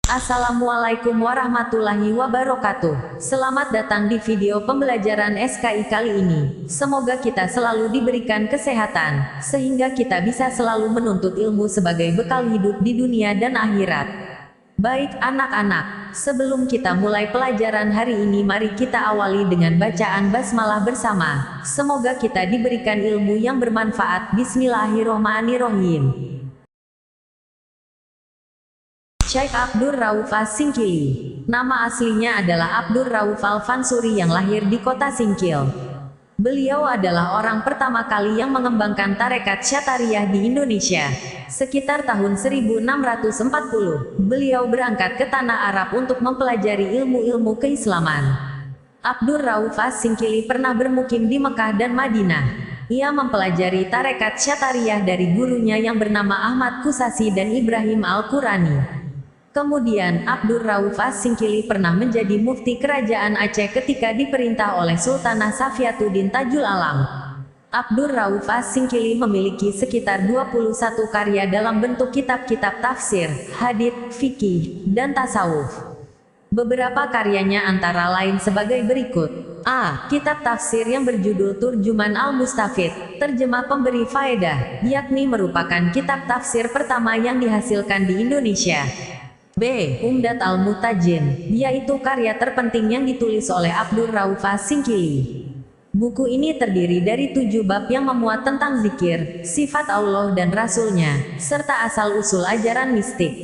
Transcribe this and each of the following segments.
Assalamualaikum warahmatullahi wabarakatuh. Selamat datang di video pembelajaran SKI kali ini. Semoga kita selalu diberikan kesehatan, sehingga kita bisa selalu menuntut ilmu sebagai bekal hidup di dunia dan akhirat. Baik anak-anak, sebelum kita mulai pelajaran hari ini, mari kita awali dengan bacaan basmalah bersama. Semoga kita diberikan ilmu yang bermanfaat. Bismillahirrohmanirrohim. Syekh Abdur Rauf As-Singkili. Nama aslinya adalah Abdur Rauf Al-Fansuri yang lahir di kota Singkil. Beliau adalah orang pertama kali yang mengembangkan tarekat Syatariah di Indonesia. Sekitar tahun 1640, beliau berangkat ke tanah Arab untuk mempelajari ilmu-ilmu keislaman. Abdur Rauf As-Singkili pernah bermukim di Mekah dan Madinah. Ia mempelajari tarekat Syatariah dari gurunya yang bernama Ahmad Kusasi dan Ibrahim Al-Qurani. Kemudian, Abdur Rauf As-Singkili pernah menjadi mufti kerajaan Aceh ketika diperintah oleh Sultanah Safiatuddin Tajul Alam. Abdur Rauf As-Singkili memiliki sekitar 21 karya dalam bentuk kitab-kitab tafsir, hadits, fikih, dan tasawuf. Beberapa karyanya antara lain sebagai berikut. A. Kitab tafsir yang berjudul Turjuman Al-Mustafid, terjemah pemberi faedah, yakni merupakan kitab tafsir pertama yang dihasilkan di Indonesia. B. Umdat Al-Mutajin, yaitu karya terpenting yang ditulis oleh Abdur Rauf As-Singkili. Buku ini terdiri dari 7 bab yang memuat tentang zikir, sifat Allah dan Rasul-Nya, serta asal-usul ajaran mistik.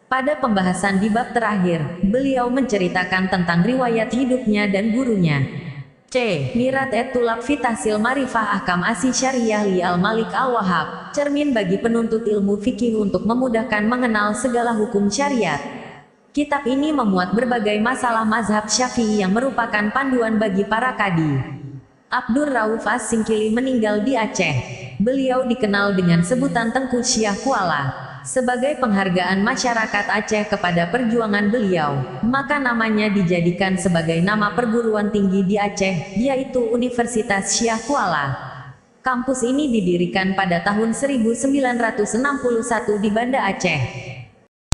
Pada pembahasan di bab terakhir, beliau menceritakan tentang riwayat hidupnya dan gurunya. C. Mirat et-Tulab fi Tahsil Marifah Ahkam Asy Syariah li Al-Malik Al-Wahhab, cermin bagi penuntut ilmu fikih untuk memudahkan mengenal segala hukum syariat. Kitab ini memuat berbagai masalah mazhab Syafi'i yang merupakan panduan bagi para kadi. Abdur Rauf As-Singkili meninggal di Aceh. Beliau dikenal dengan sebutan Tengku Syah Kuala. Sebagai penghargaan masyarakat Aceh kepada perjuangan beliau, maka namanya dijadikan sebagai nama perguruan tinggi di Aceh, yaitu Universitas Syah Kuala. Kampus ini didirikan pada tahun 1961 di Banda Aceh.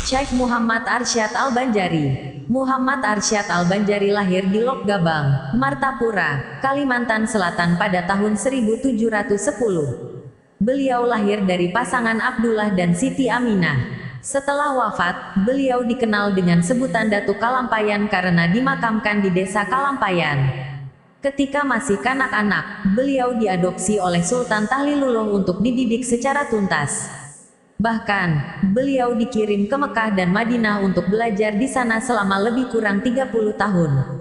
Syekh Muhammad Arsyad Al-Banjari. Muhammad Arsyad Al-Banjari lahir di Lok Gabang, Martapura, Kalimantan Selatan pada tahun 1710. Beliau lahir dari pasangan Abdullah dan Siti Aminah. Setelah wafat, beliau dikenal dengan sebutan Datuk Kalampayan karena dimakamkan di desa Kalampayan. Ketika masih kanak-kanak, beliau diadopsi oleh Sultan Tahlilullah untuk dididik secara tuntas. Bahkan, beliau dikirim ke Mekah dan Madinah untuk belajar di sana selama lebih kurang 30 tahun.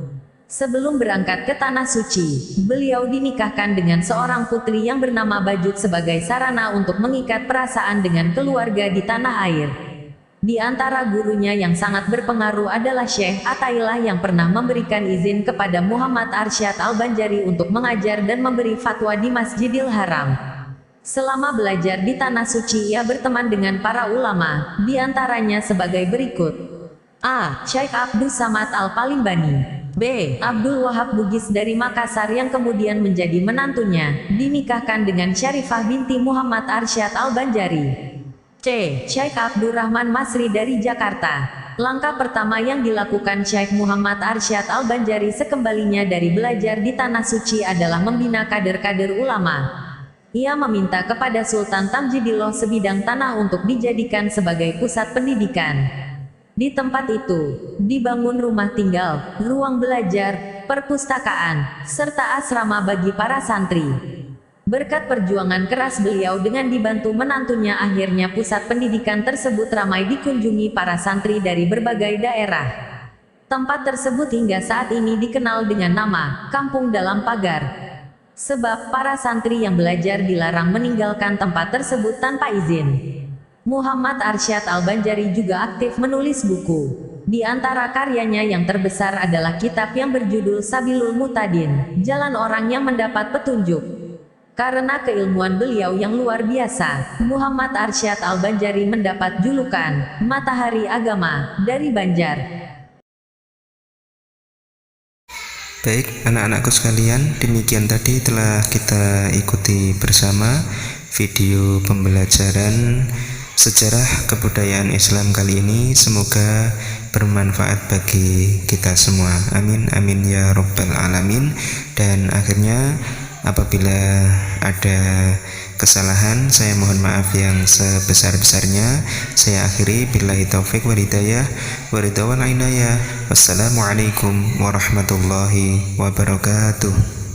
Sebelum berangkat ke Tanah Suci, beliau dinikahkan dengan seorang putri yang bernama Bajut sebagai sarana untuk mengikat perasaan dengan keluarga di tanah air. Di antara gurunya yang sangat berpengaruh adalah Syekh Atailah yang pernah memberikan izin kepada Muhammad Arsyad Al-Banjari untuk mengajar dan memberi fatwa di Masjidil Haram. Selama belajar di Tanah Suci, ia berteman dengan para ulama, di antaranya sebagai berikut. A. Syekh Abdus Samad Al-Palimbani. B. Abdul Wahab Bugis dari Makassar yang kemudian menjadi menantunya, dinikahkan dengan Syarifah binti Muhammad Arsyad Al-Banjari. C. Syekh Abdurrahman Masri dari Jakarta. Langkah pertama yang dilakukan Syekh Muhammad Arsyad Al-Banjari sekembalinya dari belajar di Tanah Suci adalah membina kader-kader ulama. Ia meminta kepada Sultan Tamjidillah sebidang tanah untuk dijadikan sebagai pusat pendidikan. Di tempat itu, dibangun rumah tinggal, ruang belajar, perpustakaan, serta asrama bagi para santri. Berkat perjuangan keras beliau dengan dibantu menantunya, akhirnya pusat pendidikan tersebut ramai dikunjungi para santri dari berbagai daerah. Tempat tersebut hingga saat ini dikenal dengan nama Kampung Dalam Pagar. Sebab para santri yang belajar dilarang meninggalkan tempat tersebut tanpa izin. Muhammad Arsyad Al-Banjari juga aktif menulis buku. Di antara karyanya yang terbesar adalah kitab yang berjudul Sabilul Mutadin, Jalan Orang yang Mendapat Petunjuk. Karena keilmuan beliau yang luar biasa, Muhammad Arsyad Al-Banjari mendapat julukan Matahari Agama dari Banjar. Baik anak-anakku sekalian, demikian tadi telah kita ikuti bersama video pembelajaran sejarah kebudayaan Islam kali ini. Semoga bermanfaat bagi kita semua. Amin amin ya rabbal alamin. Dan akhirnya apabila ada kesalahan, saya mohon maaf yang sebesar-besarnya. Saya akhiri, billahi taufik wal hidayah wa ridha wal inayah. Wassalamualaikum warahmatullahi wabarakatuh.